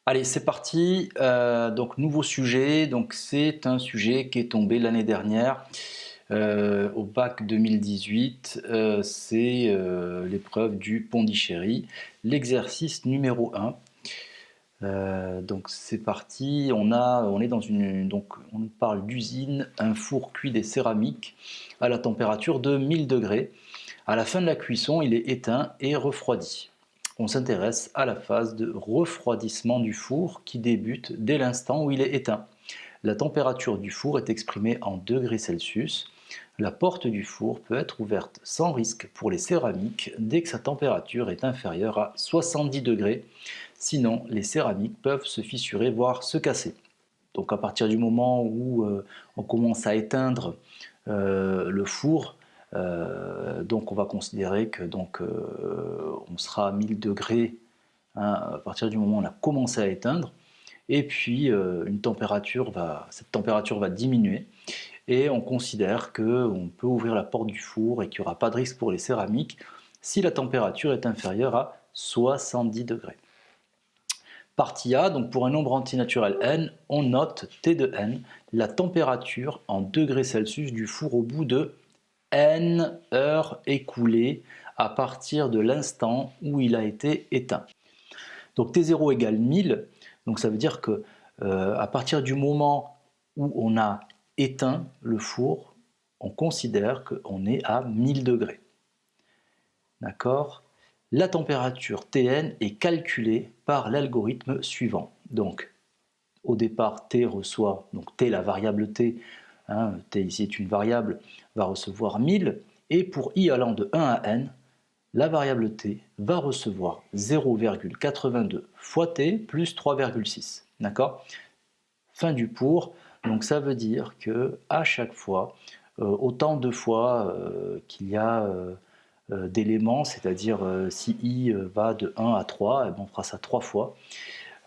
Allez, c'est parti. Donc nouveau sujet. Donc c'est un sujet qui est tombé l'année dernière au bac 2018. C'est l'épreuve du Pondichéry, l'exercice numéro 1. Donc c'est parti. On est dans on nous parle d'usine, un four cuit des céramiques à la température de 1000 degrés. À la fin de la cuisson, il est éteint et refroidi. On s'intéresse à la phase de refroidissement du four qui débute dès l'instant où il est éteint. La température du four est exprimée en degrés Celsius. La porte du four peut être ouverte sans risque pour les céramiques dès que sa température est inférieure à 70 degrés. Sinon, les céramiques peuvent se fissurer, voire se casser. Donc à partir du moment où on commence à éteindre le four, donc on va considérer que on sera à 1000 degrés à partir du moment où on a commencé à éteindre, et puis cette température va diminuer et on considère qu'on peut ouvrir la porte du four et qu'il n'y aura pas de risque pour les céramiques si la température est inférieure à 70 degrés. Partie A, donc pour un nombre entier naturel n, on note T de n, la température en degrés Celsius du four au bout de n heures écoulées à partir de l'instant où il a été éteint. Donc T0 égale 1000, donc ça veut dire que à partir du moment où on a éteint le four, on considère qu'on est à 1000 degrés. D'accord ? La température Tn est calculée par l'algorithme suivant. Donc au départ, T reçoit, donc T, la variable T, T ici est une variable, va recevoir 1000, et pour i allant de 1 à n, la variable T va recevoir 0,82 fois T plus 3,6. D'accord ? Fin du pour, donc ça veut dire que à chaque fois, autant de fois qu'il y a d'éléments, c'est-à-dire si i va de 1 à 3, on fera ça 3 fois.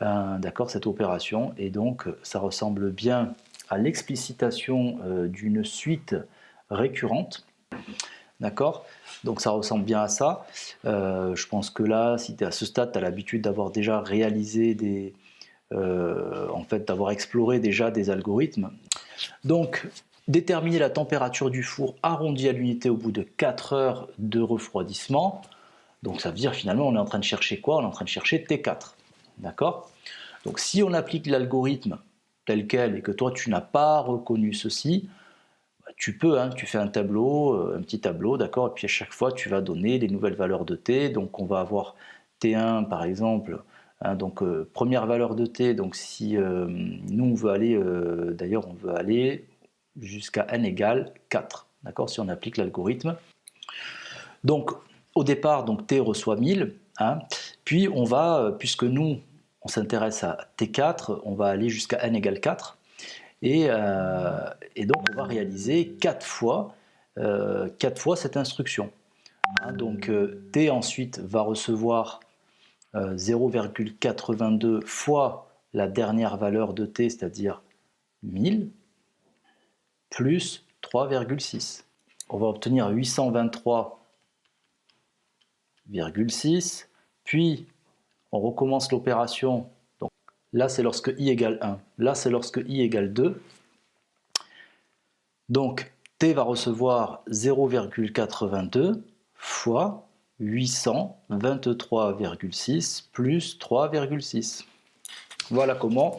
D'accord, cette opération, et donc ça ressemble bien à l'explicitation d'une suite récurrente. D'accord, donc ça ressemble bien à ça. Je pense que là, si tu es à ce stade, tu as l'habitude d'avoir déjà réalisé d'avoir exploré déjà des algorithmes. Donc déterminer la température du four arrondie à l'unité au bout de 4 heures de refroidissement. Donc ça veut dire finalement on est en train de chercher quoi? On est en train de chercher T4. D'accord? Donc si on applique l'algorithme tel quel et que toi tu n'as pas reconnu ceci, tu peux, tu fais un petit tableau, d'accord, et puis à chaque fois tu vas donner les nouvelles valeurs de T. Donc on va avoir T1 par exemple, première valeur de T, donc si nous on veut aller, d'ailleurs on veut aller jusqu'à n égale 4, d'accord, si on applique l'algorithme. Donc au départ, donc T reçoit 1000, puis on va, puisque nous on s'intéresse à T4, on va aller jusqu'à n égale 4, et donc on va réaliser 4 fois cette instruction. Donc T ensuite va recevoir 0,82 fois la dernière valeur de T, c'est-à-dire 1000, plus 3,6. On va obtenir 823,6, puis on recommence l'opération. Donc là c'est lorsque i égale 1, là c'est lorsque i égale 2. Donc T va recevoir 0,82 fois 823,6 plus 3,6. Voilà comment,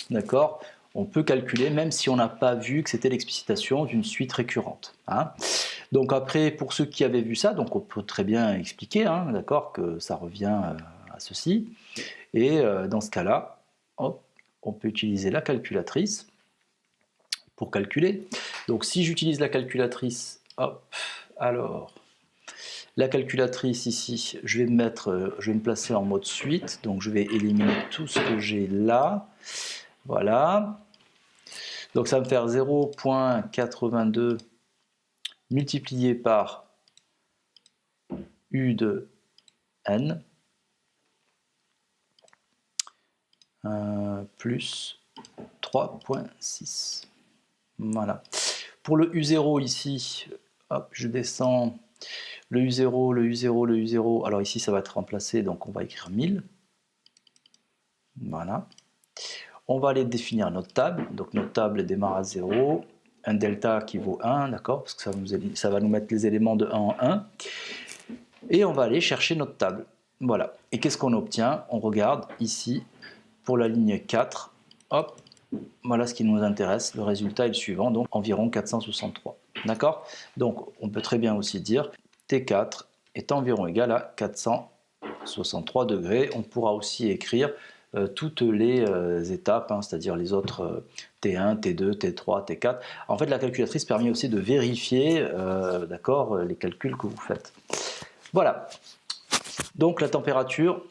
d'accord, on peut calculer, même si on n'a pas vu que c'était l'explicitation d'une suite récurrente. Donc après, pour ceux qui avaient vu ça, donc on peut très bien expliquer, d'accord, que ça revient à ceci. Et dans ce cas-là, on peut utiliser la calculatrice pour calculer. Donc si j'utilise la calculatrice, alors la calculatrice ici, je vais me placer en mode suite, donc je vais éliminer tout ce que j'ai là. Voilà. Donc ça va me faire 0,82 multiplié par U de n plus 3,6. Voilà. Pour le U0 ici, hop, je descends le U0, le U0, le U0. Alors ici, ça va être remplacé, donc on va écrire 1000. Voilà. On va aller définir notre table. Donc notre table démarre à 0. Un delta qui vaut 1, d'accord, parce que ça va nous mettre les éléments de 1 en 1. Et on va aller chercher notre table. Voilà. Et qu'est-ce qu'on obtient? On regarde ici, pour la ligne 4, hop, voilà ce qui nous intéresse. Le résultat est le suivant, donc environ 463. D'accord? Donc on peut très bien aussi dire T4 est environ égal à 463 degrés. On pourra aussi écrire toutes les étapes, hein, c'est-à-dire les autres T1, T2, T3, T4. En fait, la calculatrice permet aussi de vérifier d'accord, les calculs que vous faites. Voilà. Donc la température,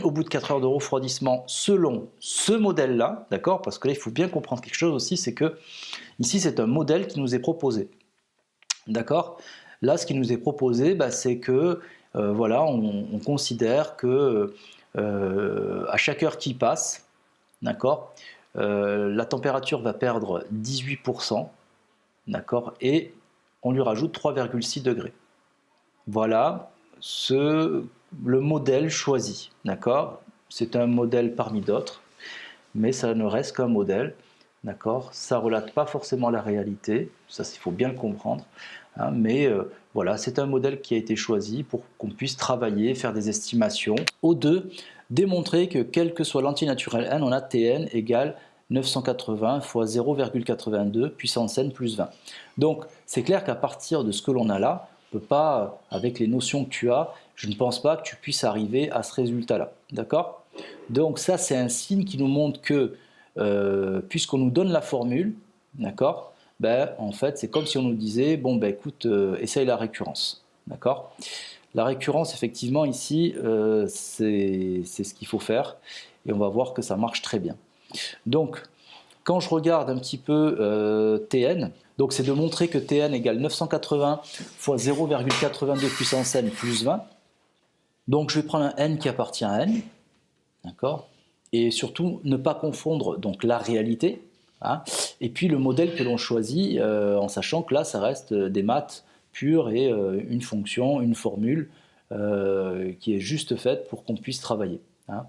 au bout de 4 heures de refroidissement, selon ce modèle-là, d'accord, parce que là, il faut bien comprendre quelque chose aussi, c'est que ici, c'est un modèle qui nous est proposé. D'accord? Là, ce qui nous est proposé, bah, c'est que voilà, on considère que à chaque heure qui passe, d'accord, la température va perdre 18%, d'accord, et on lui rajoute 3,6 degrés. Voilà le modèle choisi, d'accord. C'est un modèle parmi d'autres, mais ça ne reste qu'un modèle, d'accord. Ça ne relate pas forcément la réalité, ça il faut bien le comprendre, hein, mais voilà, c'est un modèle qui a été choisi pour qu'on puisse travailler, faire des estimations. O2, démontrer que quel que soit l'antinaturel n, on a Tn égale 980 fois 0,82 puissance n plus 20. Donc c'est clair qu'à partir de ce que l'on a là, on ne peut pas, avec les notions que tu as, je ne pense pas que tu puisses arriver à ce résultat-là. D'accord? Donc ça, c'est un signe qui nous montre que, puisqu'on nous donne la formule, d'accord, ben, en fait, c'est comme si on nous disait, bon, ben, écoute, essaye la récurrence. D'accord? La récurrence, effectivement, ici, c'est ce qu'il faut faire. Et on va voir que ça marche très bien. Donc, quand je regarde un petit peu Tn, donc c'est de montrer que Tn égale 980 fois 0,82 puissance n plus 20. Donc je vais prendre un n qui appartient à n, d'accord, et surtout ne pas confondre donc la réalité, hein, et puis le modèle que l'on choisit, en sachant que là ça reste des maths pures et une fonction, une formule qui est juste faite pour qu'on puisse travailler. Hein.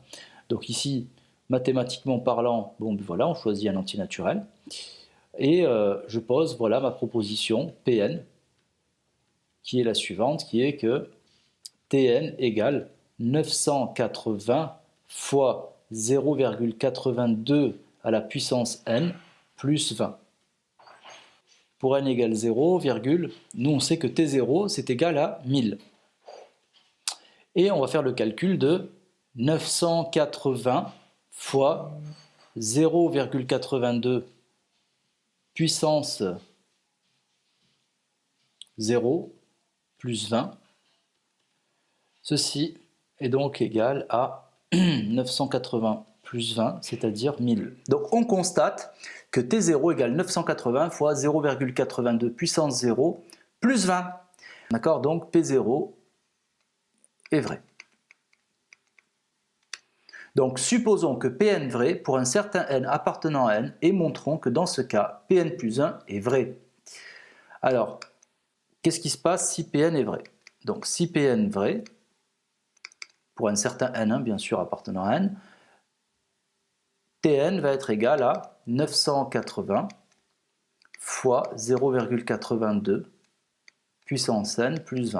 Donc ici, mathématiquement parlant, bon voilà, on choisit un antinaturel. Et je pose voilà ma proposition Pn, qui est la suivante, qui est que Tn égale 980 fois 0,82 à la puissance n plus 20. Pour n égale 0, nous on sait que T0 c'est égal à 1000. Et on va faire le calcul de 980 fois 0,82 puissance 0 plus 20. Ceci est donc égal à 980 plus 20, c'est-à-dire 1000. Donc on constate que T0 égale 980 fois 0,82 puissance 0 plus 20. D'accord? Donc P0 est vrai. Donc supposons que Pn vrai pour un certain n appartenant à n et montrons que dans ce cas, Pn plus 1 est vrai. Alors, qu'est-ce qui se passe si Pn est vrai? Donc si Pn vrai, pour un certain n, bien sûr appartenant à n, Tn va être égal à 980 fois 0,82 puissance n plus 20.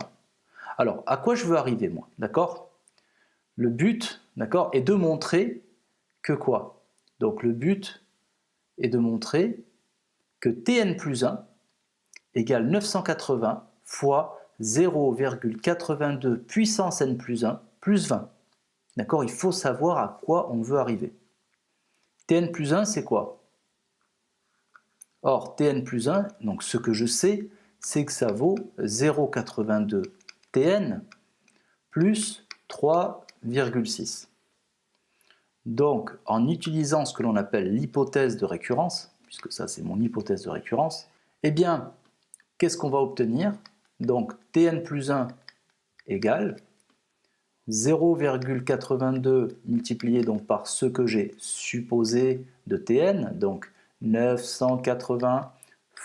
Alors, à quoi je veux arriver, moi? D'accord? Le but, d'accord, est de montrer que quoi? Donc, le but est de montrer que Tn plus 1 égale 980 fois 0,82 puissance n plus 1 plus 20. D'accord? Il faut savoir à quoi on veut arriver. Tn plus 1, c'est quoi? Or, Tn plus 1, donc ce que je sais, c'est que ça vaut 0,82 Tn plus 3,6. Donc, en utilisant ce que l'on appelle l'hypothèse de récurrence, puisque ça c'est mon hypothèse de récurrence, eh bien, qu'est-ce qu'on va obtenir? Donc, Tn plus 1 égale 0,82 multiplié donc par ce que j'ai supposé de Tn, donc 980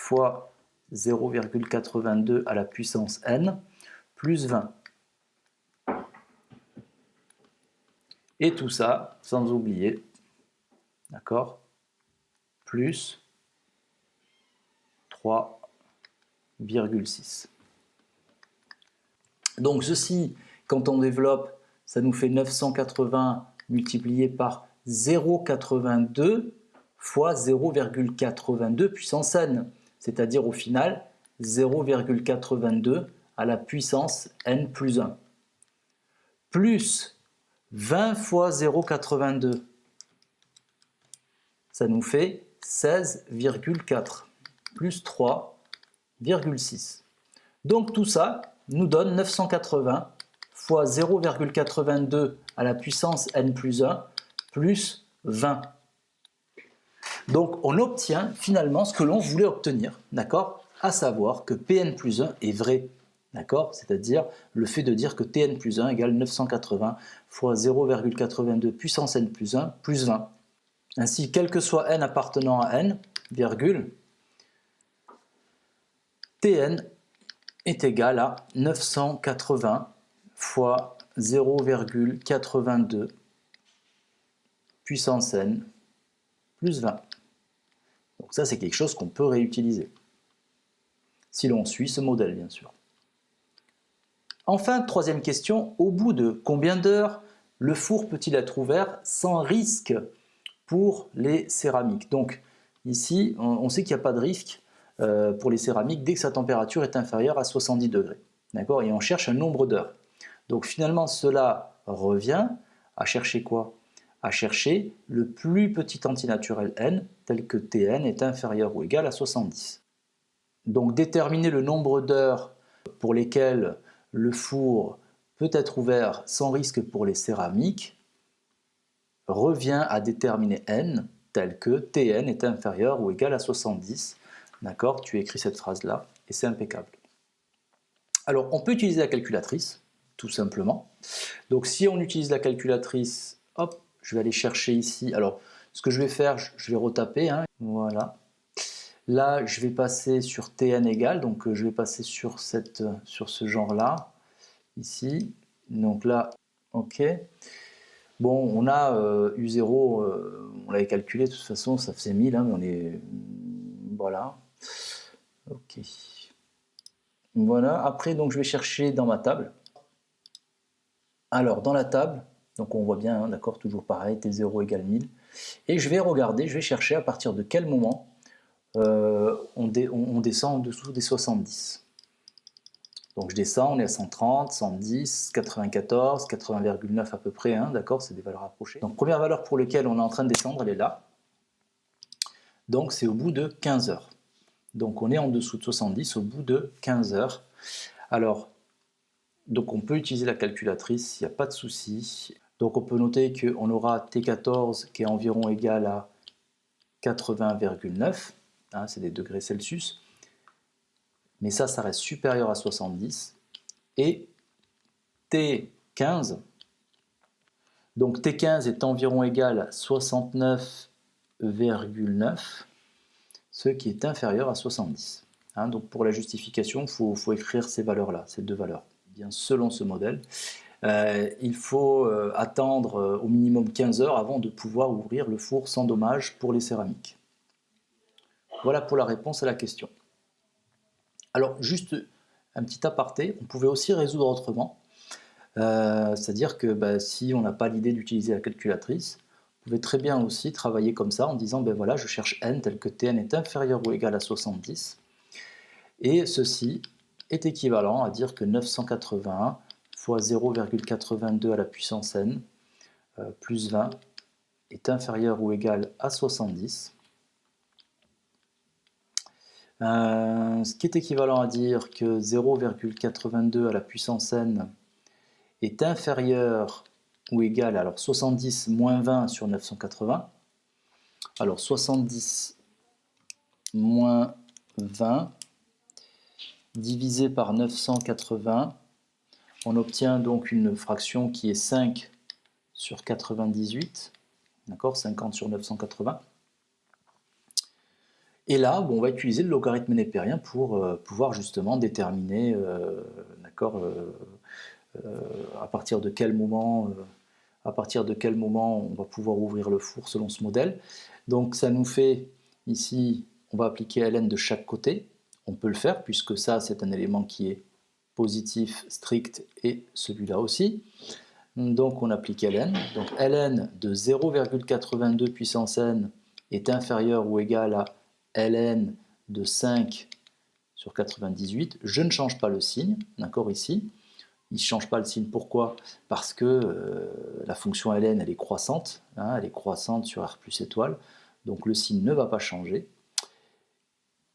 fois 0,82 à la puissance n plus 20. Et tout ça, sans oublier, d'accord, plus 3,6. Donc ceci, quand on développe, ça nous fait 980 multiplié par 0,82 fois 0,82 puissance n, c'est-à-dire au final 0,82 à la puissance n plus 1, plus 20 fois 0,82, ça nous fait 16,4 plus 3,6. Donc tout ça nous donne 980 fois 0,82 à la puissance n plus 1 plus 20. Donc on obtient finalement ce que l'on voulait obtenir, d'accord, à savoir que Pn plus 1 est vrai, d'accord, c'est-à-dire le fait de dire que Tn plus 1 égale 980 fois 0,82 puissance n plus 1 plus 20. Ainsi, quel que soit n appartenant à n, virgule, Tn est égal à 980 fois 0,82 puissance n plus 20. Donc ça, c'est quelque chose qu'on peut réutiliser, si l'on suit ce modèle, bien sûr. Enfin, troisième question, au bout de combien d'heures le four peut-il être ouvert sans risque pour les céramiques? Donc ici, on sait qu'il n'y a pas de risque pour les céramiques dès que sa température est inférieure à 70 degrés. D'accord? Et on cherche un nombre d'heures. Donc finalement, cela revient à chercher quoi? À chercher le plus petit antinaturel n, tel que Tn est inférieur ou égal à 70. Donc déterminer le nombre d'heures pour lesquelles le four peut être ouvert sans risque pour les céramiques revient à déterminer n, tel que Tn est inférieur ou égal à 70. D'accord? Tu écris cette phrase-là et c'est impeccable. Alors, on peut utiliser la calculatrice, tout simplement. Donc, si on utilise la calculatrice, hop, je vais aller chercher ici. Alors, ce que je vais faire, je vais retaper. Hein, voilà. Là, je vais passer sur Tn égale, donc je vais passer sur ce genre-là, ici. Donc là, ok. Bon, on a U0, on l'avait calculé, de toute façon, ça faisait 1000, hein, mais on est... Voilà. Ok. Voilà. Après, donc, je vais chercher dans ma table. Alors, dans la table, donc on voit bien, hein, d'accord, toujours pareil, T0 égale 1000. Et je vais regarder, je vais chercher à partir de quel moment on descend en dessous des 70. Donc je descends, on est à 130, 110, 94, 80,9 à peu près, hein, d'accord, c'est des valeurs rapprochées. Donc première valeur pour laquelle on est en train de descendre, elle est là. Donc c'est au bout de 15 heures. Donc on est en dessous de 70 au bout de 15 heures. Alors, donc on peut utiliser la calculatrice, il n'y a pas de souci. Donc on peut noter qu'on aura T14 qui est environ égal à 80,9, hein, c'est des degrés Celsius. Mais ça reste supérieur à 70. Et T15, donc T15 est environ égal à 69,9, ce qui est inférieur à 70. Hein, donc pour la justification, il faut écrire ces valeurs-là, ces deux valeurs. Bien, selon ce modèle, il faut attendre au minimum 15 heures avant de pouvoir ouvrir le four sans dommage pour les céramiques. Voilà pour la réponse à la question. Alors, juste un petit aparté, on pouvait aussi résoudre autrement. C'est-à-dire que si on n'a pas l'idée d'utiliser la calculatrice, vous pouvez très bien aussi travailler comme ça en disant, voilà, je cherche n tel que Tn est inférieur ou égal à 70. Et ceci est équivalent à dire que 981 fois 0,82 à la puissance n plus 20 est inférieur ou égal à 70. Ce qui est équivalent à dire que 0,82 à la puissance n est inférieur ou égal à alors 70 moins 20 sur 980. Alors 70 moins 20 divisé par 980, on obtient donc une fraction qui est 5 sur 98, d'accord, 50 sur 980. Et là, bon, on va utiliser le logarithme népérien pour pouvoir justement déterminer d'accord, à partir de quel moment on va pouvoir ouvrir le four selon ce modèle. Donc ça nous fait ici, on va appliquer ln de chaque côté. On peut le faire puisque ça c'est un élément qui est positif, strict, et celui-là aussi. Donc on applique ln. Donc ln de 0,82 puissance n est inférieur ou égal à ln de 5 sur 98. Je ne change pas le signe, d'accord, ici. Il ne change pas le signe. Pourquoi? Parce que la fonction ln, elle est croissante. Hein, elle est croissante sur r plus étoile. Donc le signe ne va pas changer.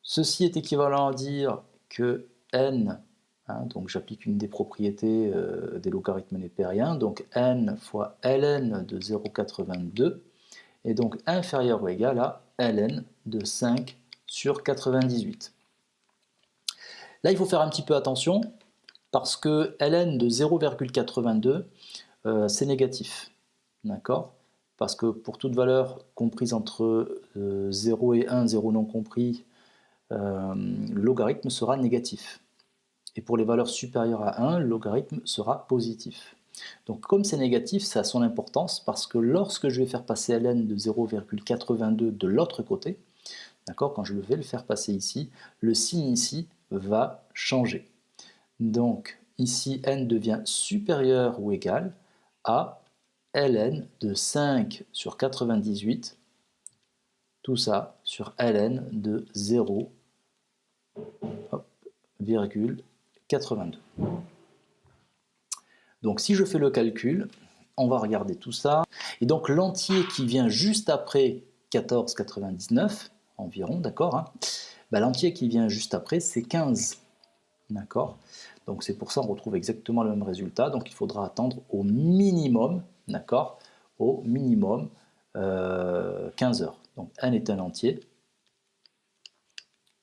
Ceci est équivalent à dire que n, hein, donc j'applique une des propriétés des logarithmes népériens, donc n fois ln de 0,82 est donc inférieur ou égal à ln de 5 sur 98. Là, il faut faire un petit peu attention parce que ln de 0,82, c'est négatif. D'accord? Parce que pour toute valeur comprise entre 0 et 1, 0 non compris, le logarithme sera négatif. Et pour les valeurs supérieures à 1, le logarithme sera positif. Donc comme c'est négatif, ça a son importance parce que lorsque je vais faire passer ln de 0,82 de l'autre côté, d'accord, quand je vais le faire passer ici, le signe ici va changer. Donc ici, n devient supérieur ou égal à ln de 5 sur 98, tout ça sur ln de 0,82. Donc si je fais le calcul, on va regarder tout ça. Et donc l'entier qui vient juste après 14,99 environ, d'accord, hein, bah, l'entier qui vient juste après, c'est 15. D'accord. Donc c'est pour ça qu'on retrouve exactement le même résultat. Donc il faudra attendre au minimum, d'accord, au minimum 15 heures. Donc n est un entier,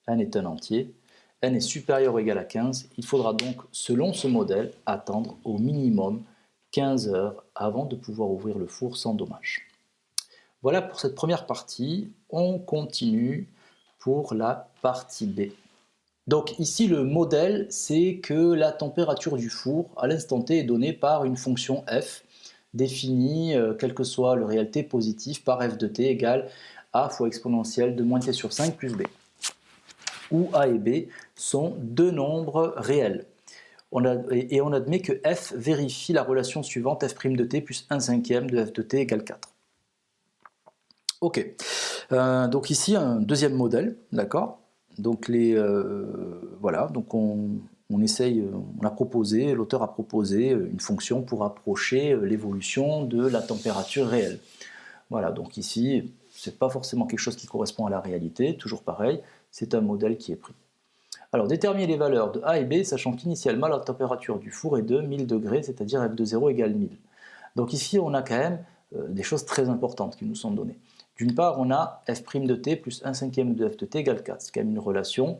n est un entier, n est supérieur ou égal à 15. Il faudra donc, selon ce modèle, attendre au minimum 15 heures avant de pouvoir ouvrir le four sans dommage. Voilà pour cette première partie. On continue pour la partie B. Donc ici le modèle, c'est que la température du four à l'instant t est donnée par une fonction f définie, quel que soit le réel t positif, par f de t égale a fois exponentielle de moins t sur 5 plus b, où a et b sont deux nombres réels. On admet que f vérifie la relation suivante f' de t plus 1 cinquième de f de t égale 4. Ok, donc ici un deuxième modèle, d'accord. Donc voilà, donc on a proposé, l'auteur a proposé une fonction pour approcher l'évolution de la température réelle. Voilà, donc ici, c'est pas forcément quelque chose qui correspond à la réalité, toujours pareil, c'est un modèle qui est pris. Alors déterminer les valeurs de A et B, sachant qu'initialement la température du four est de 1000 degrés, c'est-à-dire f de 0 égale 1000. Donc ici, on a quand même des choses très importantes qui nous sont données. D'une part, on a f' de t plus 1 cinquième de f de t égale 4. C'est quand même une relation,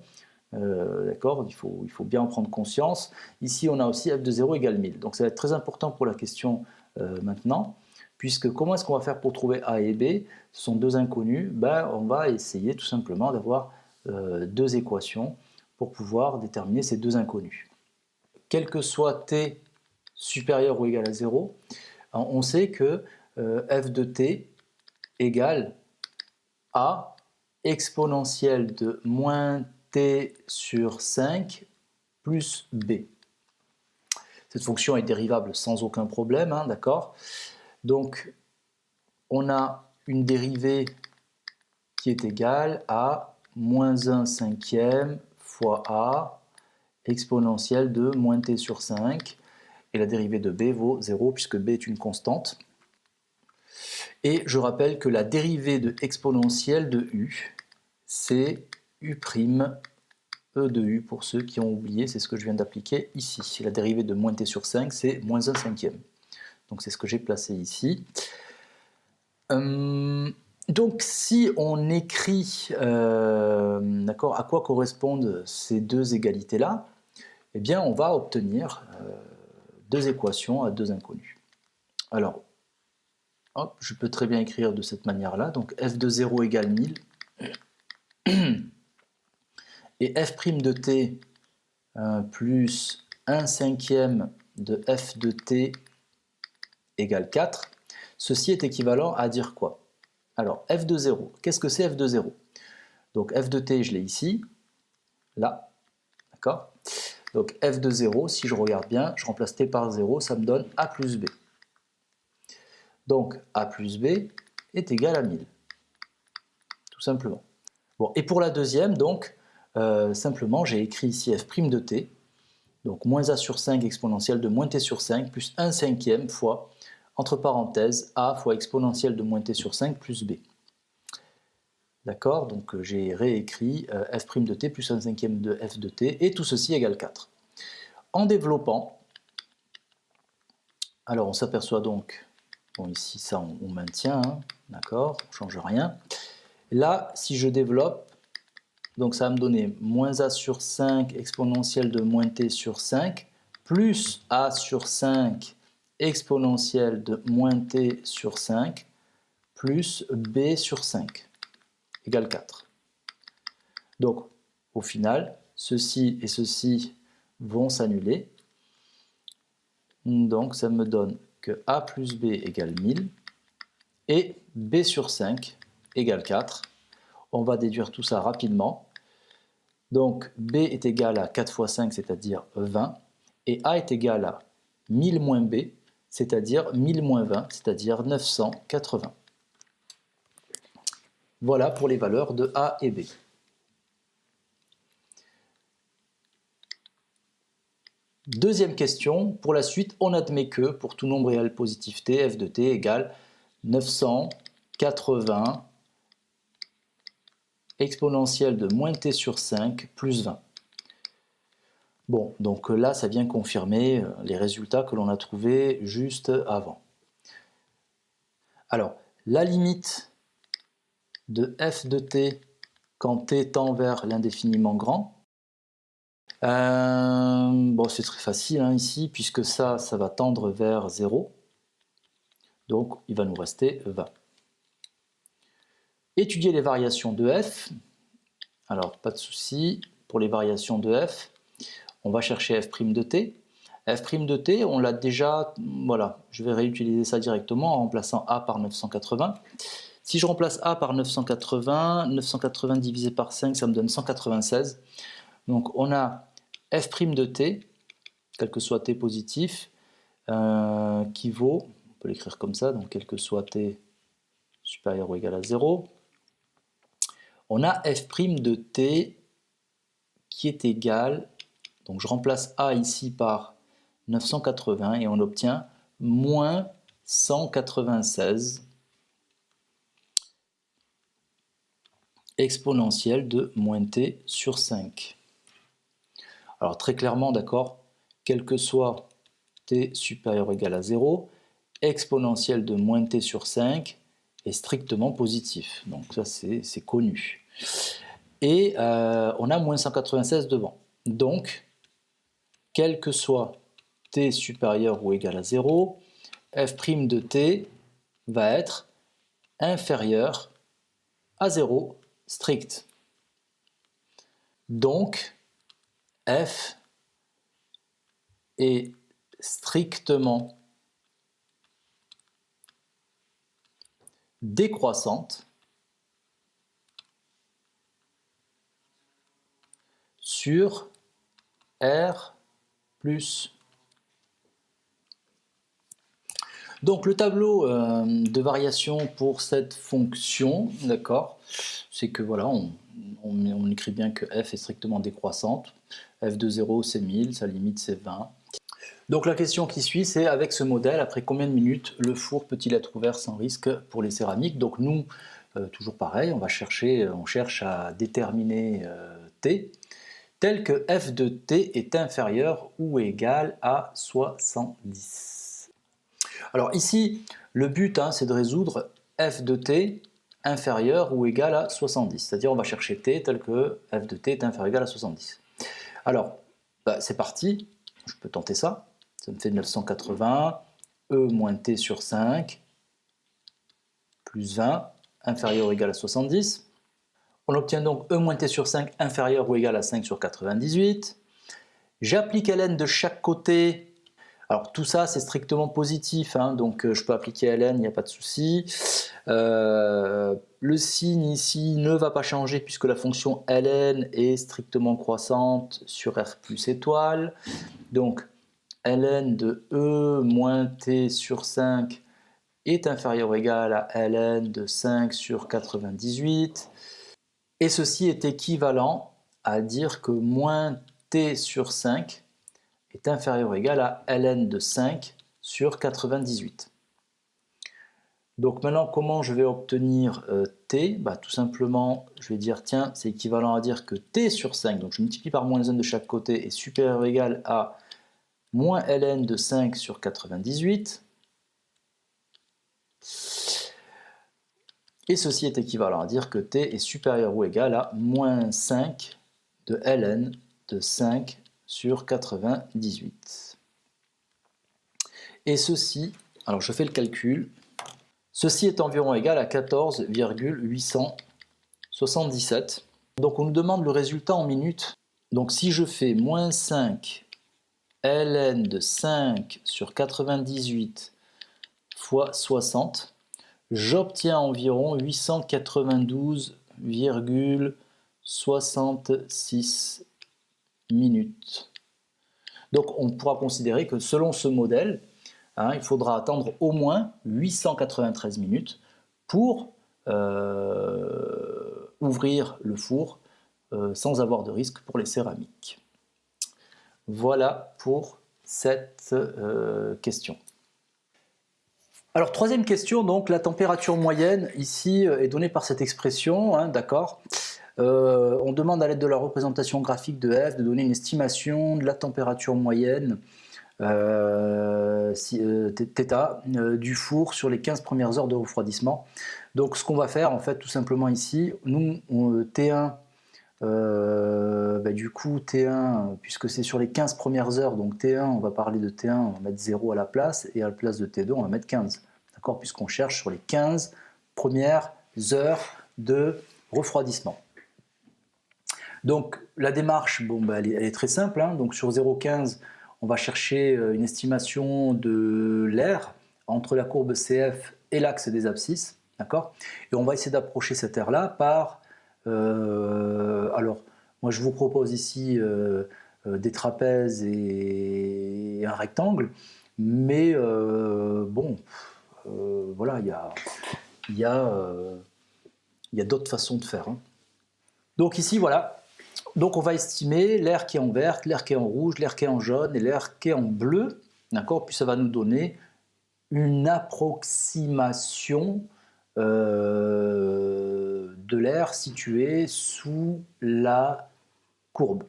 d'accord, il faut bien en prendre conscience. Ici, on a aussi f de 0 égale 1000. Donc ça va être très important pour la question maintenant, puisque comment est-ce qu'on va faire pour trouver A et B? Ce sont deux inconnus. Ben, on va essayer tout simplement d'avoir deux équations pour pouvoir déterminer ces deux inconnus. Quel que soit t supérieur ou égal à 0, on sait que f de t égale a exponentielle de moins t sur 5 plus b. Cette fonction est dérivable sans aucun problème, hein, d'accord. Donc on a une dérivée qui est égale à moins 1 cinquième fois a exponentielle de moins t sur 5, et la dérivée de b vaut 0 puisque b est une constante. Et je rappelle que la dérivée de exponentielle de u, c'est u', e de u pour ceux qui ont oublié, c'est ce que je viens d'appliquer ici. La dérivée de moins t sur 5, c'est moins 1 cinquième. Donc c'est ce que j'ai placé ici. Donc si on écrit d'accord, à quoi correspondent ces deux égalités-là, eh bien on va obtenir deux équations à deux inconnus. Alors, hop, je peux très bien écrire de cette manière-là. Donc f de 0 égale 1000. et f' de t plus 1 cinquième de f de t égale 4, ceci est équivalent à dire quoi? Alors, f de 0, qu'est-ce que c'est f de 0? Donc f de t, je l'ai ici, là, d'accord? Donc f de 0, si je regarde bien, je remplace t par 0, ça me donne a plus b. Donc a plus b est égal à 1000, tout simplement. Bon, et pour la deuxième, donc, simplement, j'ai écrit ici f' de t, donc moins a sur 5 exponentielle de moins t sur 5 plus 1 cinquième fois, entre parenthèses, a fois exponentielle de moins t sur 5 plus b. D'accord? Donc j'ai réécrit f' de t plus 1 cinquième de f de t, et tout ceci égale 4. En développant, alors on s'aperçoit donc, bon ici ça on maintient, hein, d'accord, on ne change rien. Là, si je développe, donc ça va me donner moins a sur 5 exponentielle de moins t sur 5, plus a sur 5 exponentielle de moins t sur 5, plus b sur 5, égale 4. Donc, au final, ceci et ceci vont s'annuler. Donc, ça me donne que a plus b égale 1000 et b sur 5 égale 4. On va déduire tout ça rapidement. Donc, b est égal à 4 fois 5, c'est-à-dire 20, et a est égal à 1000 moins b, c'est-à-dire 1000 moins 20, c'est-à-dire 980. Voilà pour les valeurs de a et b. Deuxième question, pour la suite, on admet que pour tout nombre réel positif t, f de t égale 980 exponentielle de moins t sur 5 plus 20. Bon, donc là, ça vient confirmer les résultats que l'on a trouvés juste avant. Alors, la limite de f de t quand t tend vers l'indéfiniment grand, bon, c'est très facile hein, ici, puisque ça va tendre vers 0. Donc, il va nous rester 20. Étudier les variations de f. Alors, pas de souci. Pour les variations de f, on va chercher f' de t. F' de t, on l'a déjà... Voilà, je vais réutiliser ça directement en remplaçant a par 980. Si je remplace a par 980, 980 divisé par 5, ça me donne 196. Donc, on a f' de t, quel que soit t positif, qui vaut, on peut l'écrire comme ça, donc quel que soit t supérieur ou égal à 0, on a f' de t qui est égal, donc je remplace a ici par 980 et on obtient moins 196 exponentielle de moins t sur 5. Alors très clairement, d'accord, quel que soit t supérieur ou égal à 0, exponentielle de moins t sur 5 est strictement positif. Donc ça c'est connu. Et on a moins 196 devant. Donc, quel que soit t supérieur ou égal à 0, f' de t va être inférieur à 0 strict. Donc, f est strictement décroissante sur R plus. Donc le tableau de variation pour cette fonction, d'accord, c'est que voilà, on écrit bien que f est strictement décroissante. F de 0 c'est 1000, sa limite c'est 20. Donc la question qui suit, c'est avec ce modèle, après combien de minutes le four peut-il être ouvert sans risque pour les céramiques? Donc nous, toujours pareil, on cherche à déterminer t, tel que f de t est inférieur ou égal à 70. Alors ici, le but, hein, c'est de résoudre f de t inférieur ou égal à 70. C'est-à-dire on va chercher t tel que f de t est inférieur ou égal à 70. Alors, c'est parti, je peux tenter ça. Ça me fait 980, e moins t sur 5, plus 20, inférieur ou égal à 70. On obtient donc E moins T sur 5 inférieur ou égal à 5 sur 98. J'applique ln de chaque côté. Alors tout ça c'est strictement positif, hein, donc je peux appliquer ln, il n'y a pas de souci. Le signe ici ne va pas changer puisque la fonction ln est strictement croissante sur r plus étoile. Donc ln de E moins T sur 5 est inférieur ou égal à ln de 5 sur 98. Et ceci est équivalent à dire que moins T sur 5 est inférieur ou égal à ln de 5 sur 98. Donc maintenant, comment je vais obtenir t? Tout simplement, je vais dire, tiens, c'est équivalent à dire que t sur 5, donc je multiplie par moins 1 de chaque côté, est supérieur ou égal à moins ln de 5 sur 98. Et ceci est équivalent à dire que t est supérieur ou égal à moins 5 de ln de 5 sur 98. Et ceci, alors je fais le calcul, ceci est environ égal à 14,877. Donc on nous demande le résultat en minutes. Donc si je fais moins 5 ln de 5 sur 98 fois 60, j'obtiens environ 892,66 minutes. Donc on pourra considérer que selon ce modèle, il faudra attendre au moins 893 minutes pour ouvrir le four sans avoir de risque pour les céramiques. Voilà pour cette question. Alors troisième question, donc la température moyenne ici est donnée par cette expression, d'accord. On demande à l'aide de la représentation graphique de f de donner une estimation de la température moyenne θ du four sur les 15 premières heures de refroidissement. Donc ce qu'on va faire en fait tout simplement ici, nous T1, du coup T1, puisque c'est sur les 15 premières heures, donc T1 on va parler de T1, on va mettre 0 à la place, et à la place de T2 on va mettre 15, d'accord, puisqu'on cherche sur les 15 premières heures de refroidissement. Donc la démarche, elle est très simple, hein. Donc sur 0,15 on va chercher une estimation de l'air entre la courbe CF et l'axe des abscisses, d'accord. Et on va essayer d'approcher cet air-là par... alors, moi je vous propose ici des trapèzes et un rectangle, mais voilà, il y a d'autres façons de faire, hein. Donc ici, voilà. Donc on va estimer l'air qui est en vert, l'air qui est en rouge, l'air qui est en jaune et l'air qui est en bleu, d'accord. Puis ça va nous donner une approximation de l'air situé sous la courbe.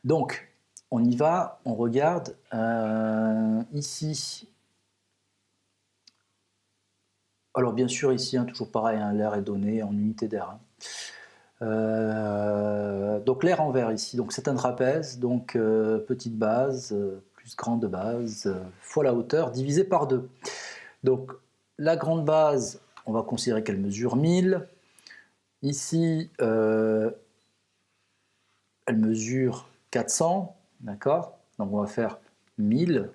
Donc on y va, on regarde ici. Alors bien sûr ici, toujours pareil, l'air est donné en unité d'air, hein. Donc l'air en vert ici, donc c'est un trapèze, donc petite base plus grande base fois la hauteur divisé par 2. Donc la grande base, on va considérer qu'elle mesure 1000. Ici, elle mesure 400, d'accord. Donc on va faire 1000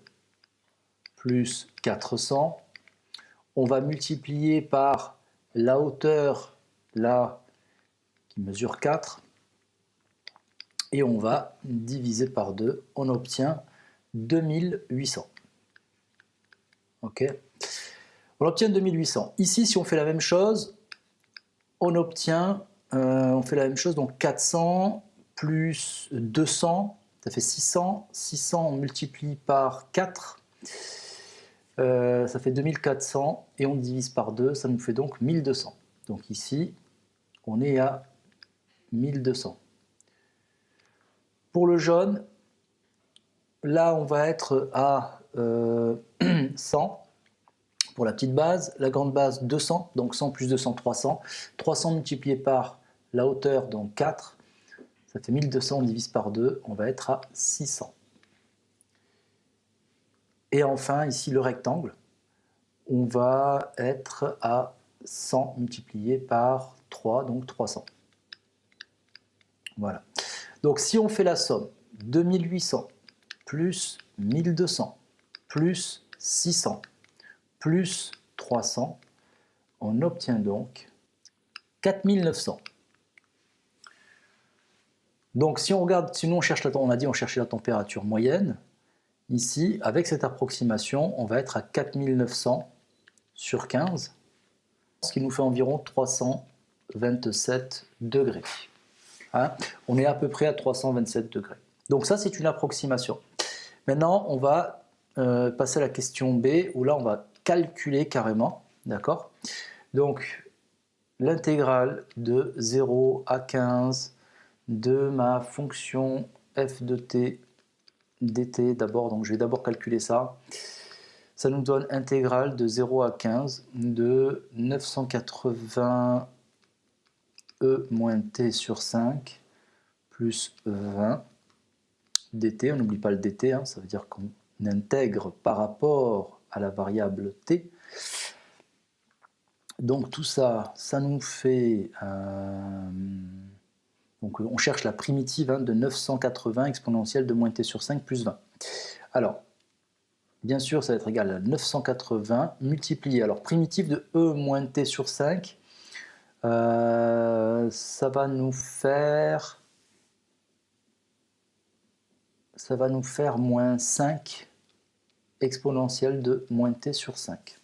plus 400. On va multiplier par la hauteur, là, qui mesure 4, et on va diviser par 2, on obtient 2800. Ok, on obtient 2800. Ici, si on fait la même chose, on obtient, on fait la même chose, donc 400 plus 200, ça fait 600. 600, on multiplie par 4, ça fait 2400, et on divise par 2, ça nous fait donc 1200. Donc ici, on est à 1200. Pour le jaune, là on va être à 100 pour la petite base, la grande base 200, donc 100 plus 200, 300. 300 multiplié par la hauteur, donc 4, ça fait 1200, on divise par 2, on va être à 600. Et enfin ici le rectangle, on va être à 100 multiplié par 3, donc 300. Voilà. Donc si on fait la somme 2800 plus 1200 plus 600 plus 300, on obtient donc 4900. Donc si on regarde, sinon on cherche on a dit on cherchait la température moyenne. Ici, avec cette approximation, on va être à 4900 sur 15, ce qui nous fait environ 327 degrés. Hein, on est à peu près à 327 degrés. Donc ça, c'est une approximation. Maintenant, on va passer à la question B, où là, on va calculer carrément, d'accord? Donc, l'intégrale de 0 à 15 de ma fonction f de t dt d'abord, donc je vais d'abord calculer ça. Ça nous donne intégrale de 0 à 15 de 980 e moins t sur 5 plus 20 dt. On n'oublie pas le dt, hein, ça veut dire qu'on intègre par rapport à la variable t. Donc tout ça, ça nous fait... donc on cherche la primitive de 980 exponentielle de moins t sur 5 plus 20. Alors, bien sûr, ça va être égal à 980 multiplié. Alors, primitive de e moins t sur 5, ça va nous faire moins 5 exponentielle de moins t sur 5.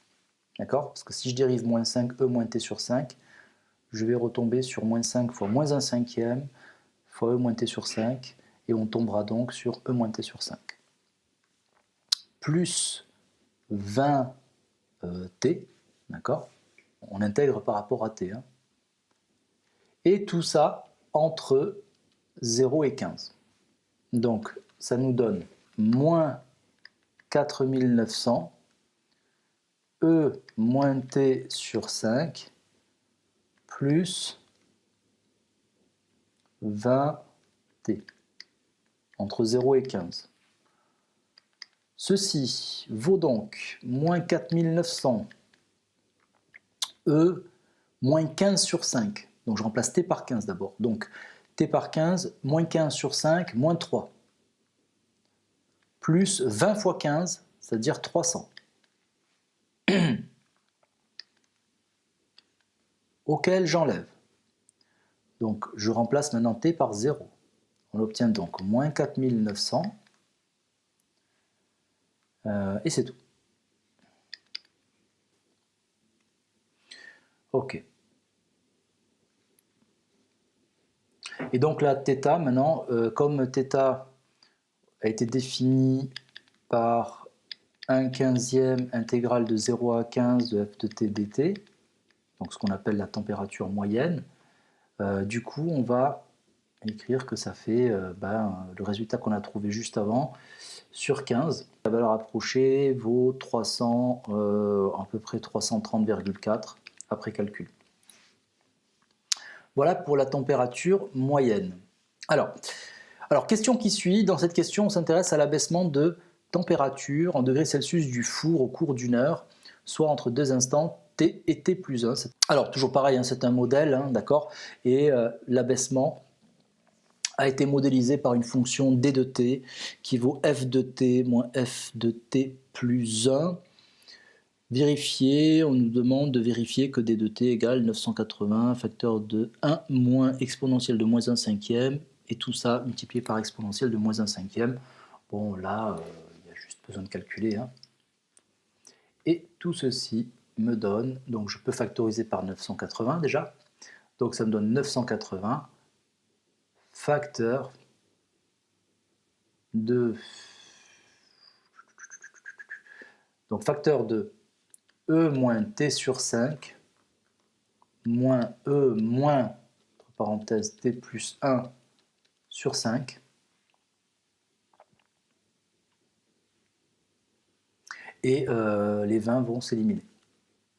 D'accord? Parce que si je dérive moins 5 e moins t sur 5, je vais retomber sur moins 5 fois moins 1 cinquième fois e moins t sur 5, et on tombera donc sur e moins t sur 5. Plus 20 t, d'accord? On intègre par rapport à t. Hein. Et tout ça entre 0 et 15. Donc, ça nous donne moins 4900 e moins t sur 5 plus 20 t entre 0 et 15. Ceci vaut donc moins 4900 e moins 15 sur 5. Donc je remplace t par 15 d'abord. Donc t par 15, moins 15 sur 5, moins 3. Plus 20 fois 15, c'est-à-dire 300. Auquel j'enlève. Donc je remplace maintenant t par 0. On obtient donc moins 4900. Et c'est tout. Ok. Et donc là, θ, maintenant, comme θ a été défini par 1/15e intégrale de 0 à 15 de f de t dt, donc ce qu'on appelle la température moyenne, du coup, on va écrire que ça fait le résultat qu'on a trouvé juste avant sur 15. La valeur approchée vaut 300, à peu près 330,4 après calcul. Voilà pour la température moyenne. Alors, question qui suit. Dans cette question, on s'intéresse à l'abaissement de température en degrés Celsius du four au cours d'une heure, soit entre deux instants t et t plus 1. Alors, toujours pareil, hein, c'est un modèle, hein, d'accord, et l'abaissement a été modélisé par une fonction d de t qui vaut f de t moins f de t plus 1. Vérifier, on nous demande de vérifier que d de t égale 980, facteur de 1 moins exponentielle de moins 1 cinquième, et tout ça multiplié par exponentielle de moins 1 cinquième. Bon, là, il y a juste besoin de calculer. Hein. Et tout ceci me donne, donc je peux factoriser par 980 déjà, donc ça me donne 980 facteur de... Donc facteur de e moins t sur 5 moins e moins, entre parenthèses, t plus 1 sur 5. Et les 20 vont s'éliminer.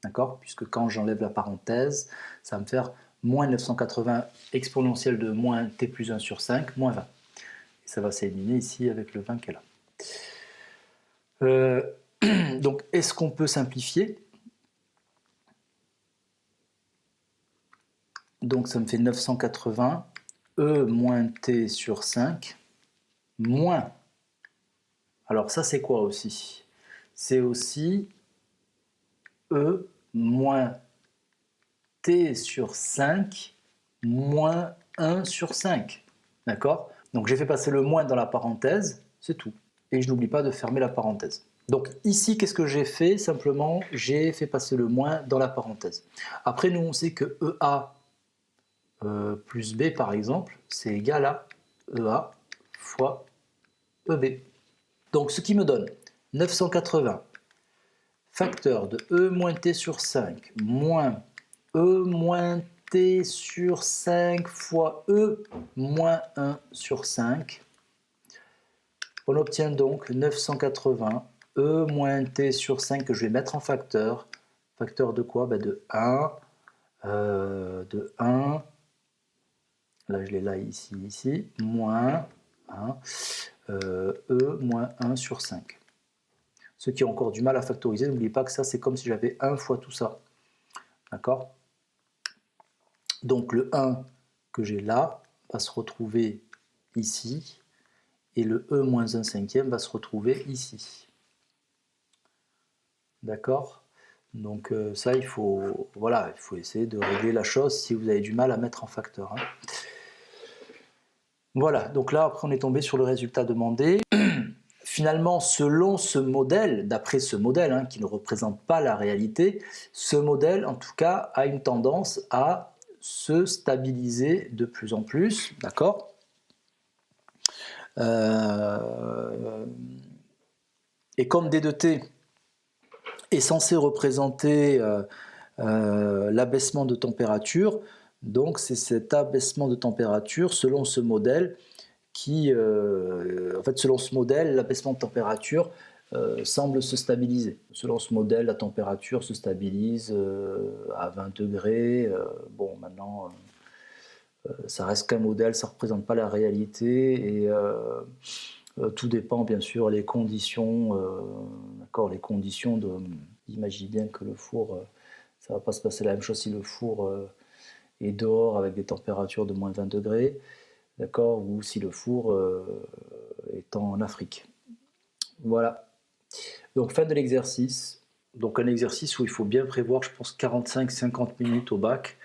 D'accord? Puisque quand j'enlève la parenthèse, ça va me faire moins 980 exponentielle de moins t plus 1 sur 5, moins 20. Et ça va s'éliminer ici avec le 20 qu'elle a. Donc, est-ce qu'on peut simplifier? Donc ça me fait 980 E moins T sur 5 moins. Alors ça c'est quoi aussi? C'est aussi E moins T sur 5 moins 1 sur 5. D'accord? Donc j'ai fait passer le moins dans la parenthèse, c'est tout. Et je n'oublie pas de fermer la parenthèse. Donc ici, qu'est-ce que j'ai fait? Simplement, j'ai fait passer le moins dans la parenthèse. Après, nous, on sait que EA plus B, par exemple, c'est égal à EA fois EB. Donc ce qui me donne 980 facteur de E moins T sur 5 moins E moins T sur 5 fois E moins 1 sur 5. On obtient donc 980 E moins T sur 5 que je vais mettre en facteur. Facteur de quoi? De 1, de 1, là je l'ai là, ici, moins 1, E moins 1 sur 5. Ceux qui ont encore du mal à factoriser, n'oubliez pas que ça c'est comme si j'avais 1 fois tout ça. D'accord? Donc le 1 que j'ai là va se retrouver ici, et le E moins 1 cinquième va se retrouver ici. D'accord? Donc ça, il faut essayer de régler la chose si vous avez du mal à mettre en facteur. Hein. Voilà, donc là, après, on est tombé sur le résultat demandé. Finalement, selon ce modèle, d'après ce modèle, hein, qui ne représente pas la réalité, ce modèle, en tout cas, a une tendance à se stabiliser de plus en plus. D'accord? Et comme D de T est censé représenter l'abaissement de température, donc c'est cet abaissement de température selon ce modèle qui, en fait, selon ce modèle, l'abaissement de température semble se stabiliser. Selon ce modèle, la température se stabilise à 20 degrés. Bon, maintenant, ça reste qu'un modèle, ça ne représente pas la réalité et tout dépend bien sûr des conditions, d'accord, les conditions de. Imaginez bien que le four, ça ne va pas se passer la même chose si le four est dehors avec des températures de moins 20 degrés, d'accord, ou si le four est en Afrique. Voilà. Donc fin de l'exercice. Donc un exercice où il faut bien prévoir, je pense, 45-50 minutes au bac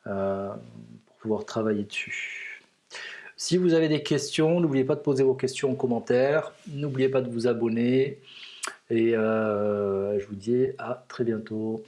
pour pouvoir travailler dessus. Si vous avez des questions, n'oubliez pas de poser vos questions en commentaire. N'oubliez pas de vous abonner. Et je vous dis à très bientôt.